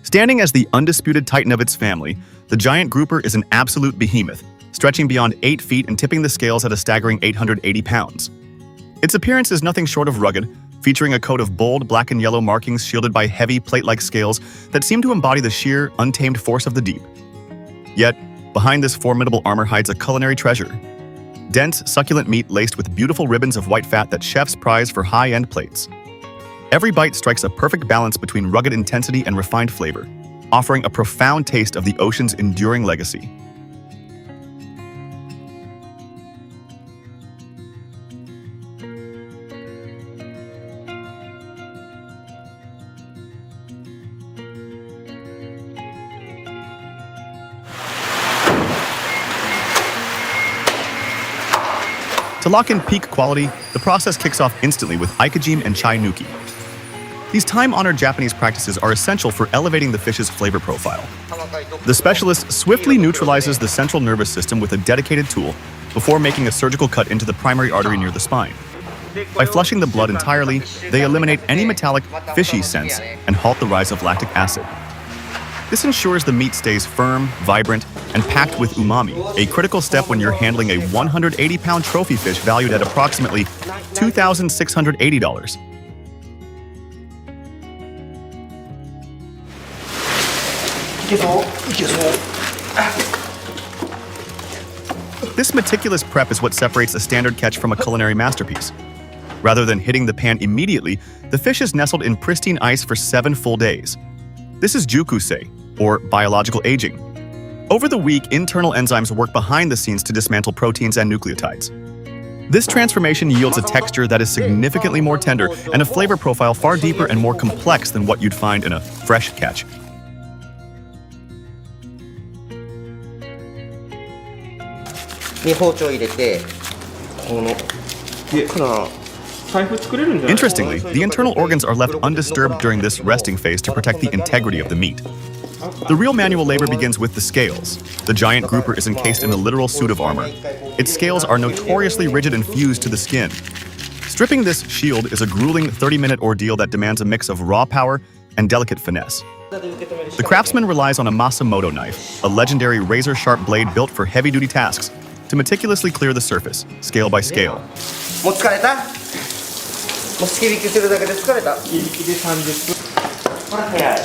Standing as the undisputed titan of its family, the giant grouper is an absolute behemoth, stretching beyond 8 feet and tipping the scales at a staggering 880 pounds. Its appearance is nothing short of rugged, featuring a coat of bold black and yellow markings shielded by heavy plate-like scales that seem to embody the sheer, untamed force of the deep. Yet, behind this formidable armor hides a culinary treasure. Dense, succulent meat laced with beautiful ribbons of white fat that chefs prize for high-end plates. Every bite strikes a perfect balance between rugged intensity and refined flavor, offering a profound taste of the ocean's enduring legacy. To lock in peak quality, the process kicks off instantly with ikejime and chai nuki. These time-honored Japanese practices are essential for elevating the fish's flavor profile. The specialist swiftly neutralizes the central nervous system with a dedicated tool before making a surgical cut into the primary artery near the spine. By flushing the blood entirely, they eliminate any metallic, fishy scents and halt the rise of lactic acid. This ensures the meat stays firm, vibrant, and packed with umami, a critical step when you're handling a 180-pound trophy fish valued at approximately $2,680. This meticulous prep is what separates a standard catch from a culinary masterpiece. Rather than hitting the pan immediately, the fish is nestled in pristine ice for 7 full days. This is jukusei, or biological aging. Over the week, internal enzymes work behind the scenes to dismantle proteins and nucleotides. This transformation yields a texture that is significantly more tender and a flavor profile far deeper and more complex than what you'd find in a fresh catch. Interestingly, the internal organs are left undisturbed during this resting phase to protect the integrity of the meat. The real manual labor begins with the scales. The giant grouper is encased in a literal suit of armor. Its scales are notoriously rigid and fused to the skin. Stripping this shield is a grueling 30-minute ordeal that demands a mix of raw power and delicate finesse. The craftsman relies on a Masamoto knife, a legendary razor-sharp blade built for heavy-duty tasks, to meticulously clear the surface, scale by scale. もう突き引きするだけで疲れた。突き引きで30分。これ早い。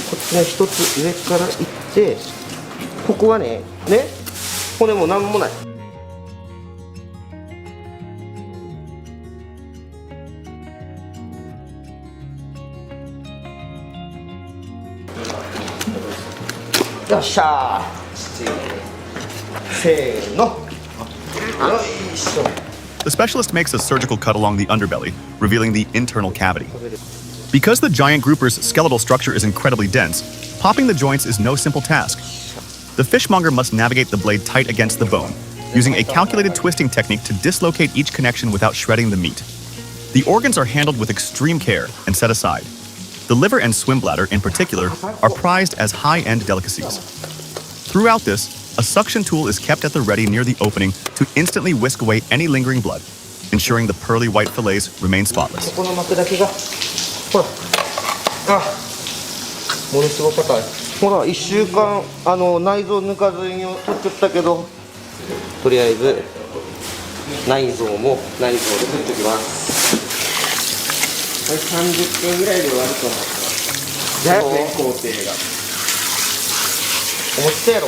こっちね一つ上からいって、ここはね骨もなんもない。よっしゃー。せーの。よいしょ。 The specialist makes a surgical cut along the underbelly, revealing the internal cavity. Because the giant grouper's skeletal structure is incredibly dense, popping the joints is no simple task. The fishmonger must navigate the blade tight against the bone, using a calculated twisting technique to dislocate each connection without shredding the meat. The organs are handled with extreme care and set aside. The liver and swim bladder, in particular, are prized as high-end delicacies. Throughout this, a suction tool is kept at the ready near the opening to instantly whisk away any lingering blood, ensuring the pearly white fillets remain spotless. この膜だけがほらものすごく硬い。ほら1週間内臓抜かずに取っちゃったけど、とりあえず内臓も内臓で取っておきます。これ30分ぐらいで終わると思ってます。全工程が。 思ってたやろ。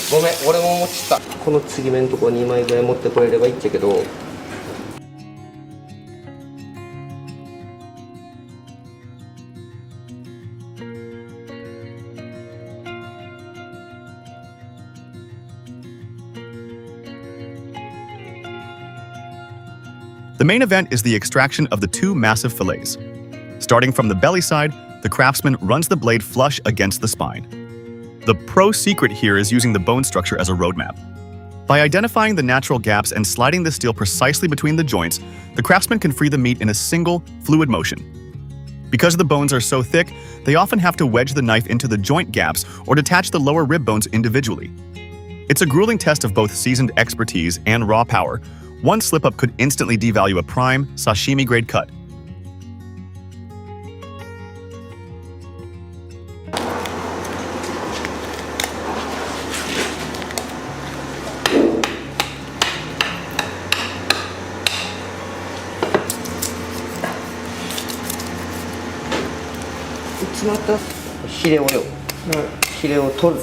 ごめん、俺も思ってた。この継ぎ目のところ2枚ぐらい持ってこれればいいっちゃけど。The main event is the extraction of the 2 massive fillets. Starting from the belly side, the craftsman runs the blade flush against the spine. The pro secret here is using the bone structure as a roadmap. By identifying the natural gaps and sliding the steel precisely between the joints, the craftsman can free the meat in a single, fluid motion. Because the bones are so thick, they often have to wedge the knife into the joint gaps or detach the lower rib bones individually. It's a grueling test of both seasoned expertise and raw power. One slip-up could instantly devalue a prime, sashimi-grade cut. しまった。ヒレをよ、ヒレを取る。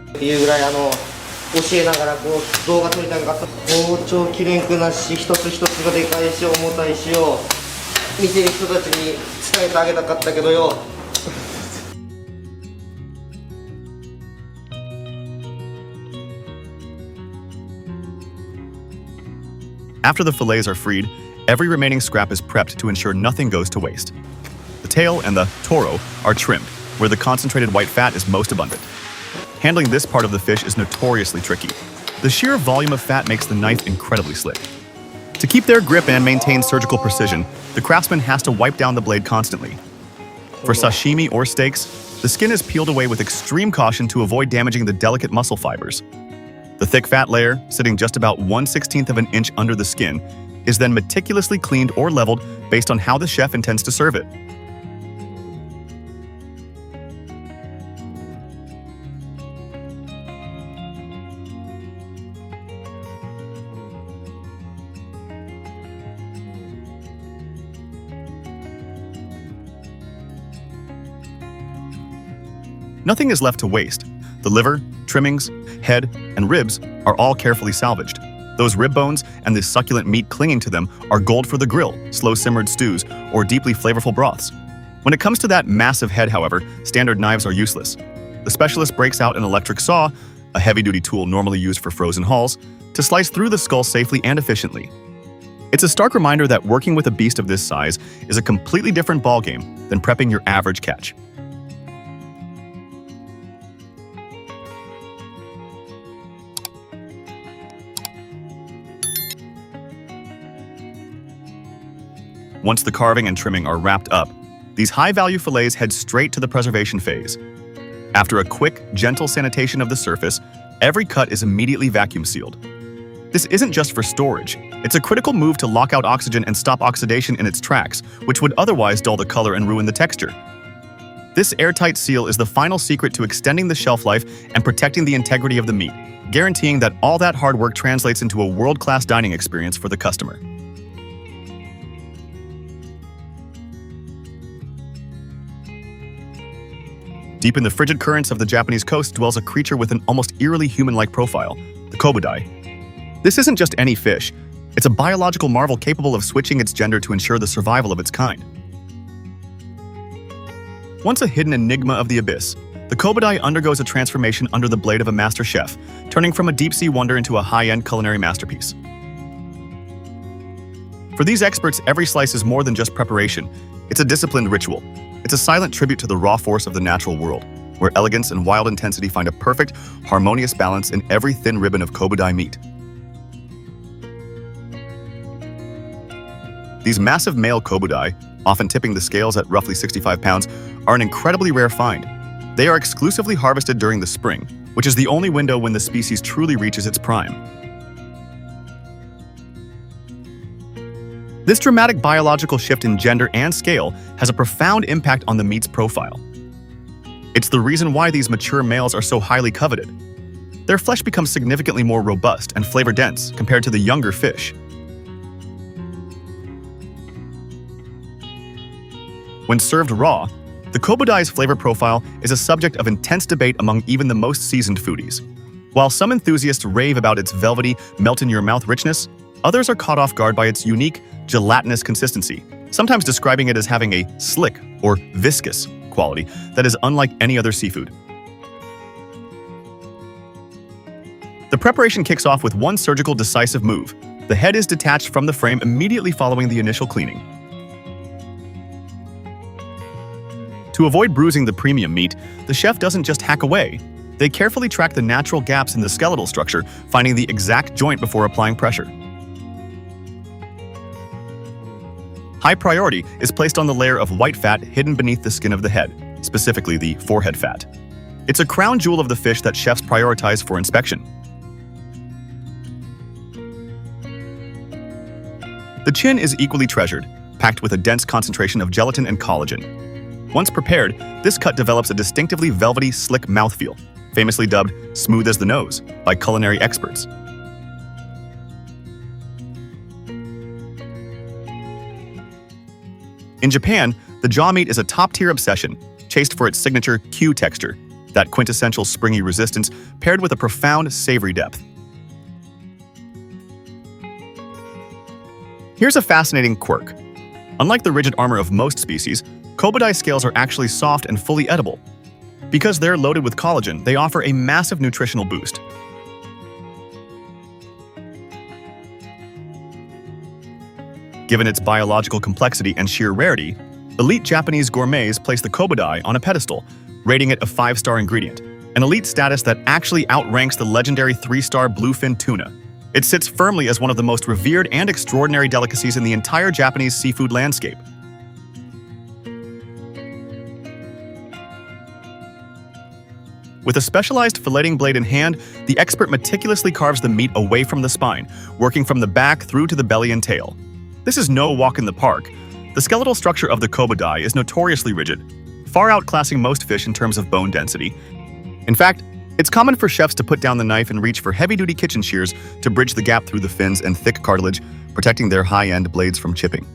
っていうぐらい教えながらこう動画撮りたかった。包丁切れんくなし、一つ一つがでかいし重たいしよ、見てる人たちに伝えてあげたかったけどよ。After the fillets are freed, every remaining scrap is prepped to ensure nothing goes to waste. The tail and the toro are trimmed, where the concentrated white fat is most abundant. Handling this part of the fish is notoriously tricky. The sheer volume of fat makes the knife incredibly slick. To keep their grip and maintain surgical precision, the craftsman has to wipe down the blade constantly. For sashimi or steaks, the skin is peeled away with extreme caution to avoid damaging the delicate muscle fibers. The thick fat layer, sitting just about 1/16 of an inch under the skin, is then meticulously cleaned or leveled based on how the chef intends to serve it. Nothing is left to waste. The liver, trimmings, head, and ribs are all carefully salvaged. Those rib bones and the succulent meat clinging to them are gold for the grill, slow-simmered stews, or deeply flavorful broths. When it comes to that massive head, however, standard knives are useless. The specialist breaks out an electric saw, a heavy-duty tool normally used for frozen hulls, to slice through the skull safely and efficiently. It's a stark reminder that working with a beast of this size is a completely different ballgame than prepping your average catch. Once the carving and trimming are wrapped up, these high-value fillets head straight to the preservation phase. After a quick, gentle sanitation of the surface, every cut is immediately vacuum sealed. This isn't just for storage. It's a critical move to lock out oxygen and stop oxidation in its tracks, which would otherwise dull the color and ruin the texture. This airtight seal is the final secret to extending the shelf life and protecting the integrity of the meat, guaranteeing that all that hard work translates into a world-class dining experience for the customer. Deep in the frigid currents of the Japanese coast dwells a creature with an almost eerily human-like profile, the kobudai. This isn't just any fish. It's a biological marvel capable of switching its gender to ensure the survival of its kind. Once a hidden enigma of the abyss, the kobudai undergoes a transformation under the blade of a master chef, turning from a deep-sea wonder into a high-end culinary masterpiece. For these experts, every slice is more than just preparation. It's a disciplined ritual. It's a silent tribute to the raw force of the natural world, where elegance and wild intensity find a perfect, harmonious balance in every thin ribbon of kobudai meat. These massive male kobudai, often tipping the scales at roughly 65 pounds, are an incredibly rare find. They are exclusively harvested during the spring, which is the only window when the species truly reaches its prime. This dramatic biological shift in gender and scale has a profound impact on the meat's profile. It's the reason why these mature males are so highly coveted. Their flesh becomes significantly more robust and flavor-dense compared to the younger fish. When served raw, the kobudai's flavor profile is a subject of intense debate among even the most seasoned foodies. While some enthusiasts rave about its velvety, melt-in-your-mouth richness, others are caught off guard by its unique, gelatinous consistency, sometimes describing it as having a slick or viscous quality that is unlike any other seafood. The preparation kicks off with one surgical decisive move. The head is detached from the frame immediately following the initial cleaning. To avoid bruising the premium meat, the chef doesn't just hack away. They carefully track the natural gaps in the skeletal structure, finding the exact joint before applying pressure. High priority is placed on the layer of white fat hidden beneath the skin of the head, specifically the forehead fat. It's a crown jewel of the fish that chefs prioritize for inspection. The chin is equally treasured. packed with a dense concentration of gelatin and collagen. Once prepared, this cut develops a distinctively velvety, slick mouthfeel, famously dubbed "smooth as the nose" by culinary experts. In Japan, the jaw meat is a top-tier obsession, chased for its signature Q texture, that quintessential springy resistance paired with a profound savory depth. Here's a fascinating quirk. Unlike the rigid armor of most species, Kobudai scales are actually soft and fully edible. Because they're loaded with collagen, they offer a massive nutritional boost. Given its biological complexity and sheer rarity, elite Japanese gourmets place the Kobudai on a pedestal, rating it a 5-star ingredient, an elite status that actually outranks the legendary 3-star bluefin tuna. It sits firmly as one of the most revered and extraordinary delicacies in the entire Japanese seafood landscape. With a specialized filleting blade in hand, the expert meticulously carves the meat away from the spine, working from the back through to the belly and tail. This is no walk in the park. The skeletal structure of the Kobudai is notoriously rigid, far outclassing most fish in terms of bone density. In fact, it's common for chefs to put down the knife and reach for heavy-duty kitchen shears to bridge the gap through the fins and thick cartilage, protecting their high-end blades from chipping.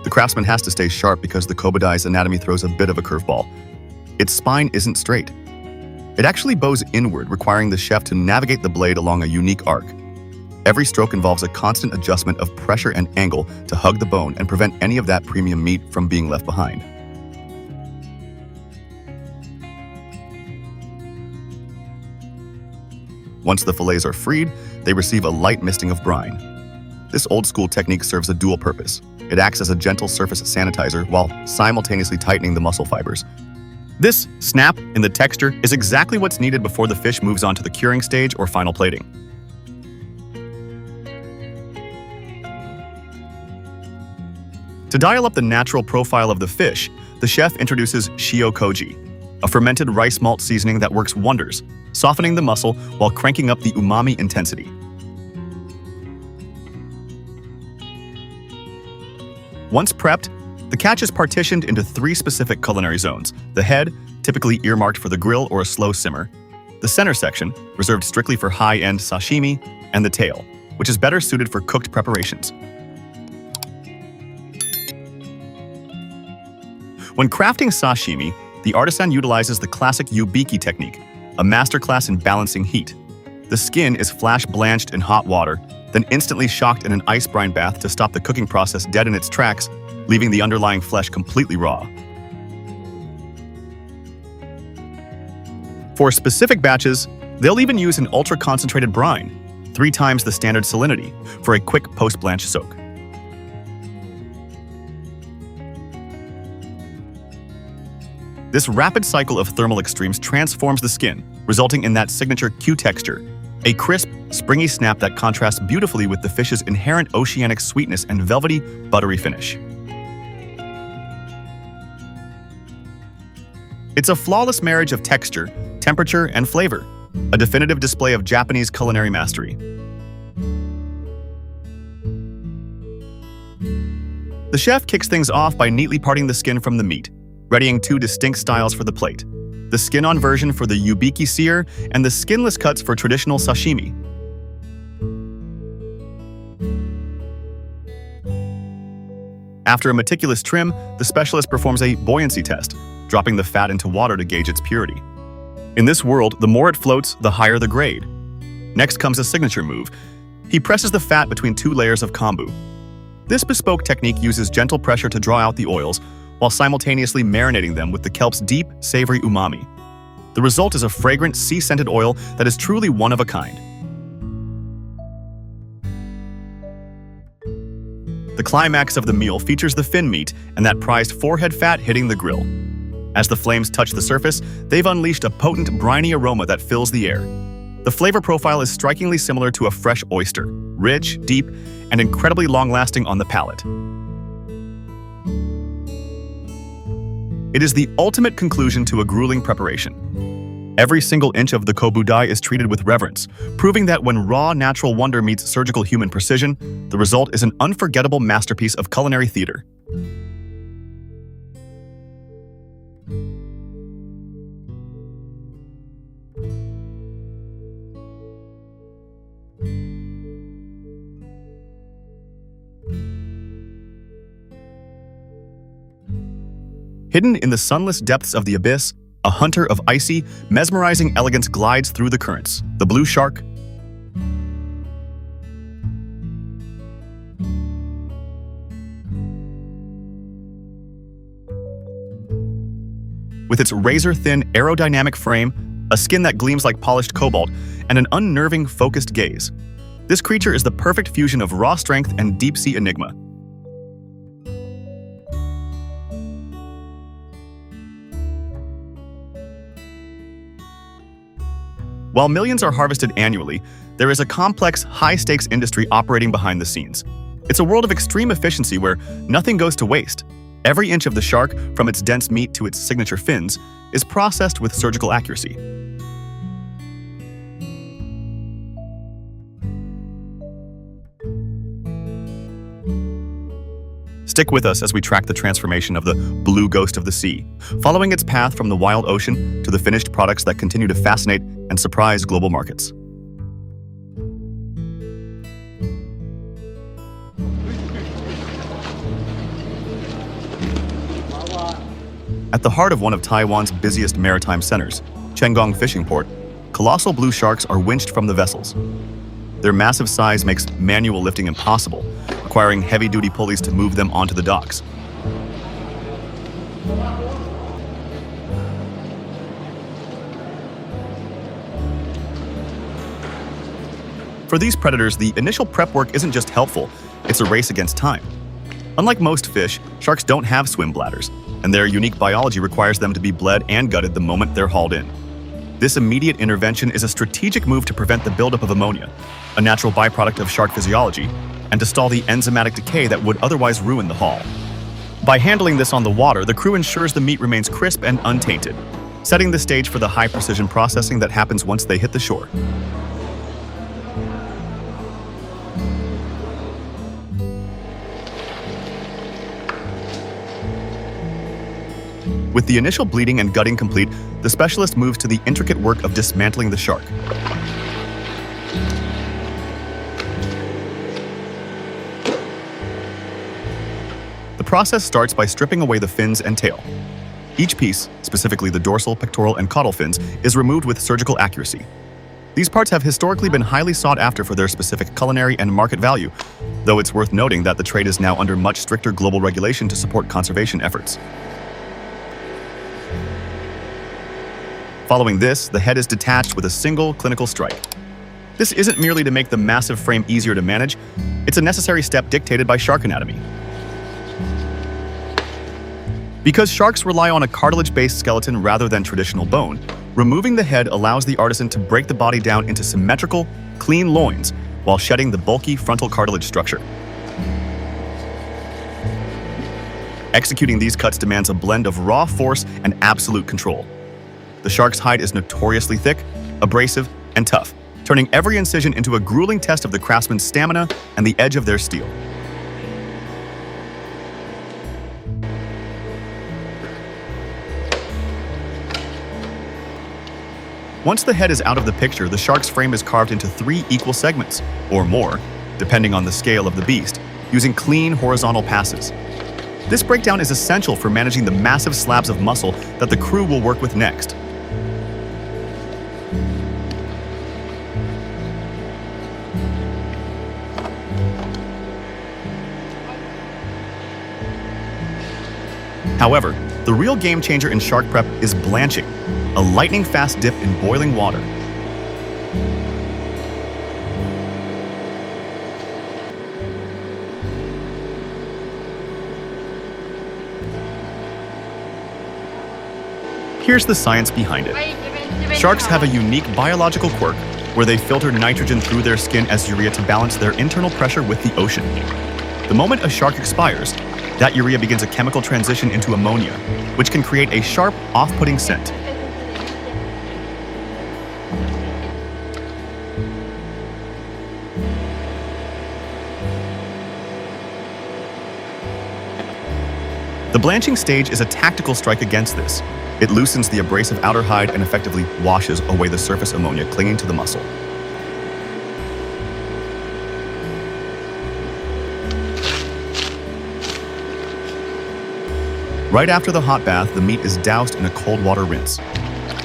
The craftsman has to stay sharp because the Kobudai's anatomy throws a bit of a curveball. Its spine isn't straight. It actually bows inward, requiring the chef to navigate the blade along a unique arc. Every stroke involves a constant adjustment of pressure and angle to hug the bone and prevent any of that premium meat from being left behind. Once the fillets are freed, they receive a light misting of brine. This old-school technique serves a dual purpose. It acts as a gentle surface sanitizer while simultaneously tightening the muscle fibers. This snap in the texture is exactly what's needed before the fish moves on to the curing stage or final plating. To dial up the natural profile of the fish, the chef introduces shio-koji, a fermented rice malt seasoning that works wonders, softening the muscle while cranking up the umami intensity. Once prepped, the catch is partitioned into 3 specific culinary zones: the head, typically earmarked for the grill or a slow simmer; the center section, reserved strictly for high-end sashimi; and the tail, which is better suited for cooked preparations. When crafting sashimi, the artisan utilizes the classic yubiki technique, a masterclass in balancing heat. The skin is flash blanched in hot water, then instantly shocked in an ice brine bath to stop the cooking process dead in its tracks, leaving the underlying flesh completely raw. For specific batches, they'll even use an ultra-concentrated brine, 3 times the standard salinity, for a quick post-blanch soak. This rapid cycle of thermal extremes transforms the skin, resulting in that signature Q texture, a crisp, springy snap that contrasts beautifully with the fish's inherent oceanic sweetness and velvety, buttery finish. It's a flawless marriage of texture, temperature, and flavor, a definitive display of Japanese culinary mastery. The chef kicks things off by neatly parting the skin from the meat, readying 2 distinct styles for the plate: the skin-on version for the yubiki sear and the skinless cuts for traditional sashimi. After a meticulous trim, the specialist performs a buoyancy test, dropping the fat into water to gauge its purity. In this world, the more it floats, the higher the grade. Next comes a signature move. He presses the fat between 2 layers of kombu. This bespoke technique uses gentle pressure to draw out the oils, while simultaneously marinating them with the kelp's deep, savory umami. The result is a fragrant, sea-scented oil that is truly one of a kind. The climax of the meal features the fin meat and that prized forehead fat hitting the grill. As the flames touch the surface, they've unleashed a potent, briny aroma that fills the air. The flavor profile is strikingly similar to a fresh oyster, rich, deep, and incredibly long-lasting on the palate. It is the ultimate conclusion to a grueling preparation. Every single inch of the kobudai is treated with reverence, proving that when raw natural wonder meets surgical human precision, the result is an unforgettable masterpiece of culinary theater. Hidden in the sunless depths of the abyss, a hunter of icy, mesmerizing elegance glides through the currents. The blue shark. With its razor-thin aerodynamic frame, a skin that gleams like polished cobalt, and an unnerving, focused gaze. This creature is the perfect fusion of raw strength and deep-sea enigma. While millions are harvested annually, there is a complex, high-stakes industry operating behind the scenes. It's a world of extreme efficiency where nothing goes to waste. Every inch of the shark, from its dense meat to its signature fins, is processed with surgical accuracy. Stick with us as we track the transformation of the blue ghost of the sea, following its path from the wild ocean to the finished products that continue to fascinate and surprise global markets. At the heart of one of Taiwan's busiest maritime centers, Chenggong Fishing Port, colossal blue sharks are winched from the vessels. Their massive size makes manual lifting impossible, requiring heavy-duty pulleys to move them onto the docks. For these predators, the initial prep work isn't just helpful, it's a race against time. Unlike most fish, sharks don't have swim bladders, and their unique biology requires them to be bled and gutted the moment they're hauled in. This immediate intervention is a strategic move to prevent the buildup of ammonia, a natural byproduct of shark physiology, and to stall the enzymatic decay that would otherwise ruin the haul. By handling this on the water, the crew ensures the meat remains crisp and untainted, setting the stage for the high-precision processing that happens once they hit the shore. With the initial bleeding and gutting complete, the specialist moves to the intricate work of dismantling the shark. The process starts by stripping away the fins and tail. Each piece, specifically the dorsal, pectoral, and caudal fins, is removed with surgical accuracy. These parts have historically been highly sought after for their specific culinary and market value, though it's worth noting that the trade is now under much stricter global regulation to support conservation efforts. Following this, the head is detached with a single clinical strike. This isn't merely to make the massive frame easier to manage, it's a necessary step dictated by shark anatomy. Because sharks rely on a cartilage-based skeleton rather than traditional bone, removing the head allows the artisan to break the body down into symmetrical, clean loins while shedding the bulky frontal cartilage structure. Executing these cuts demands a blend of raw force and absolute control. The shark's hide is notoriously thick, abrasive, and tough, turning every incision into a grueling test of the craftsman's stamina and the edge of their steel. Once the head is out of the picture, the shark's frame is carved into 3 equal segments, or more, depending on the scale of the beast, using clean horizontal passes. This breakdown is essential for managing the massive slabs of muscle that the crew will work with next. However, the real game changer in shark prep is blanching, a lightning-fast dip in boiling water. Here's the science behind it. Sharks have a unique biological quirk where they filter nitrogen through their skin as urea to balance their internal pressure with the ocean. The moment a shark expires, that urea begins a chemical transition into ammonia, which can create a sharp, off-putting scent. The blanching stage is a tactical strike against this. It loosens the abrasive outer hide and effectively washes away the surface ammonia clinging to the muscle. Right after the hot bath, the meat is doused in a cold water rinse.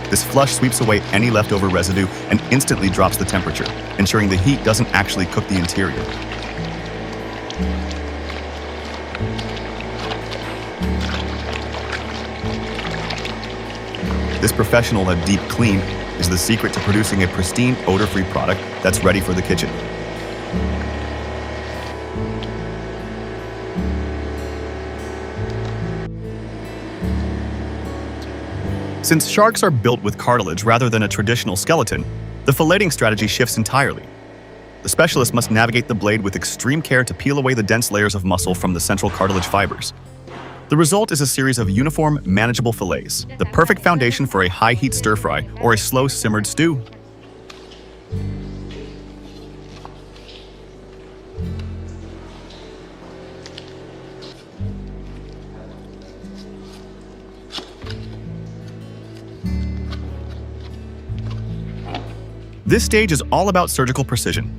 This flush sweeps away any leftover residue and instantly drops the temperature, ensuring the heat doesn't actually cook the interior. This professional deep clean is the secret to producing a pristine, odor-free product that's ready for the kitchen. Since sharks are built with cartilage rather than a traditional skeleton, the filleting strategy shifts entirely. The specialist must navigate the blade with extreme care to peel away the dense layers of muscle from the central cartilage fibers. The result is a series of uniform, manageable fillets, the perfect foundation for a high-heat stir-fry or a slow-simmered stew. This stage is all about surgical precision.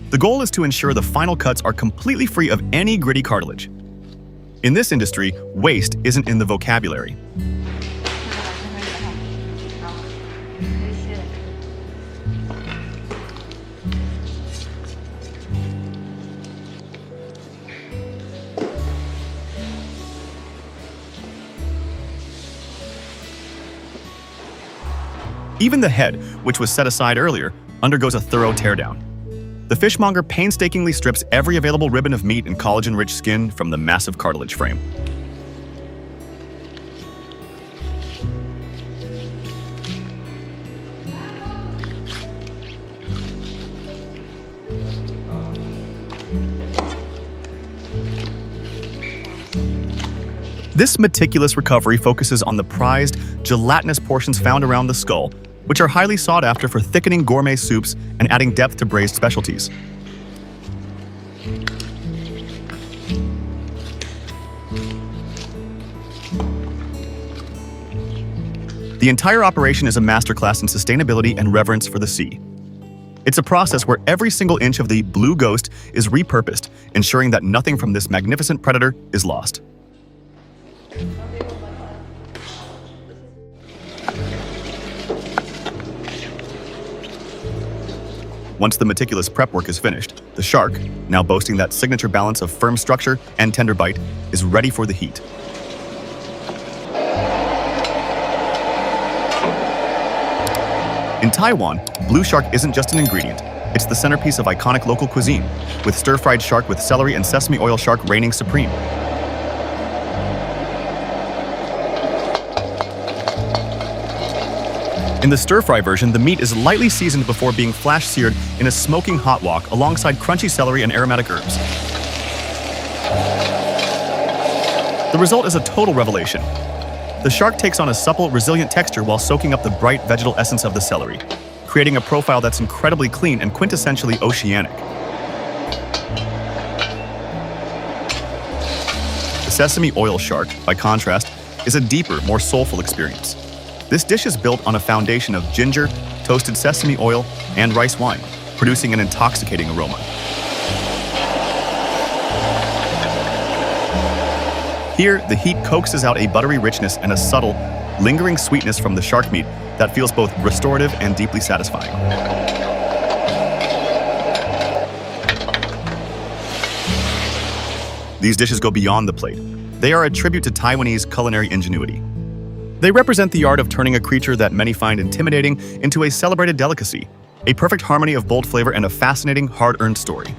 The goal is to ensure the final cuts are completely free of any gritty cartilage. In this industry, waste isn't in the vocabulary. Even the head, which was set aside earlier, undergoes a thorough teardown. The fishmonger painstakingly strips every available ribbon of meat and collagen-rich skin from the massive cartilage frame. This meticulous recovery focuses on the prized, gelatinous portions found around the skull, which are highly sought after for thickening gourmet soups and adding depth to braised specialties. The entire operation is a masterclass in sustainability and reverence for the sea. It's a process where every single inch of the blue ghost is repurposed, ensuring that nothing from this magnificent predator is lost. Once the meticulous prep work is finished, the shark, now boasting that signature balance of firm structure and tender bite, is ready for the heat. In Taiwan, blue shark isn't just an ingredient, it's the centerpiece of iconic local cuisine, with stir-fried shark with celery and sesame oil shark reigning supreme. In the stir-fry version, the meat is lightly seasoned before being flash-seared in a smoking hot wok alongside crunchy celery and aromatic herbs. The result is a total revelation. The shark takes on a supple, resilient texture while soaking up the bright vegetal essence of the celery, creating a profile that's incredibly clean and quintessentially oceanic. The sesame oil shark, by contrast, is a deeper, more soulful experience. This dish is built on a foundation of ginger, toasted sesame oil, and rice wine, producing an intoxicating aroma. Here, the heat coaxes out a buttery richness and a subtle, lingering sweetness from the shark meat that feels both restorative and deeply satisfying. These dishes go beyond the plate. They are a tribute to Taiwanese culinary ingenuity. They represent the art of turning a creature that many find intimidating into a celebrated delicacy, a perfect harmony of bold flavor and a fascinating, hard-earned story.